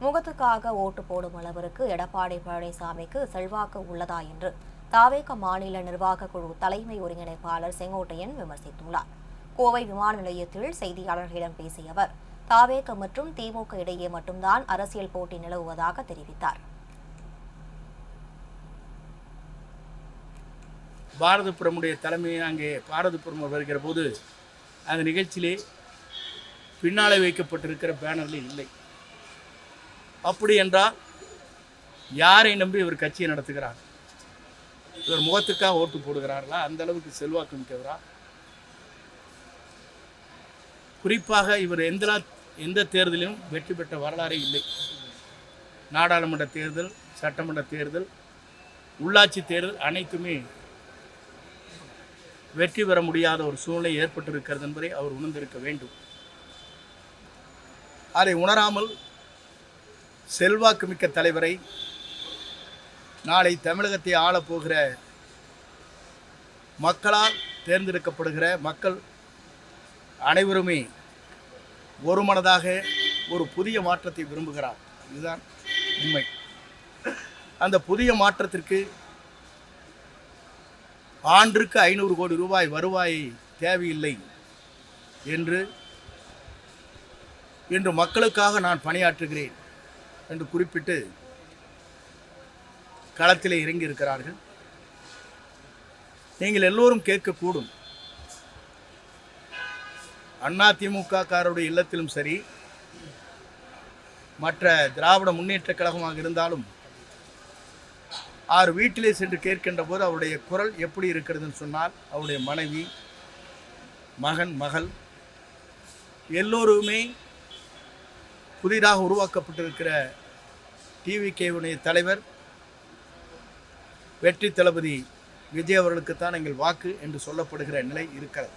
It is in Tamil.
முகத்துக்காக ஓட்டு போடும் அளவிற்கு எடப்பாடி பழனிசாமிக்கு செல்வாக்கு உள்ளதா என்று தாவேக மாநில நிர்வாக குழு தலைமை ஒருங்கிணைப்பாளர் செங்கோட்டையன் விமர்சித்துள்ளார். கோவை விமான நிலையத்தில் செய்தியாளர்களிடம் பேசிய அவர், தாவேக மற்றும் திமுக இடையே மட்டும்தான் அரசியல் போட்டி நிலவுவதாக தெரிவித்தார். பாரதபுரமுடைய தலைமையை அங்கே பாரதபுரம் வருகிற போது அந்த நிகழ்ச்சியிலே பின்னாலே வைக்கப்பட்டிருக்கிற பேனரில் இல்லை. அப்படி என்றால் யாரை நம்பி இவர் கட்சியை நடத்துகிறார்? இவர் முகத்துக்காக ஓட்டு போடுகிறார்களா? அந்த அளவுக்கு செல்வாக்கு மிக்கவரா? குறிப்பாக இவர் எந்த தேர்தலிலும் வெற்றி பெற்ற வரலாறே இல்லை. நாடாளுமன்ற தேர்தல், சட்டமன்ற தேர்தல், உள்ளாட்சி தேர்தல் அனைத்துமே வெற்றி பெற முடியாத ஒரு சூழ்நிலை ஏற்பட்டிருக்கிறது என்பதை அவர் உணர்ந்திருக்க வேண்டும். அதை உணராமல் செல்வாக்கு மிக்க தலைவரை, நாளை தமிழகத்தை ஆளப்போகிற மக்களால் தேர்ந்தெடுக்கப்படுகிற மக்கள் அனைவருமே ஒருமனதாக ஒரு புதிய மாற்றத்தை விரும்புகிறார். இதுதான் உண்மை. அந்த புதிய மாற்றத்திற்கு ஆண்டுக்கு 500 கோடி ரூபாய் வருவாய் தேவையில்லை என்று இன்று மக்களுக்காக நான் பணியாற்றுகிறேன் என்று குறிப்பிட்டு களத்திலே இறங்கி இருக்கிறார்கள். நீங்கள் எல்லோரும் கேட்கக்கூடும், அதிமுக காரருடைய இல்லத்திலும் சரி, மற்ற திராவிட முன்னேற்ற கழகமாக இருந்தாலும் 6 வீட்டிலே சென்று கேட்கின்ற போது அவருடைய குரல் எப்படி இருக்கிறதுன்னு சொன்னால், அவருடைய மனைவி, மகன், மகள் எல்லோருமே புதிதாக உருவாக்கப்பட்டிருக்கிற டிவிகேவுடைய தலைவர் வெற்றி தளபதி விஜய் அவர்களுக்குத்தான் எங்கள் வாக்கு என்று சொல்லப்படுகிற நிலை இருக்கிறது.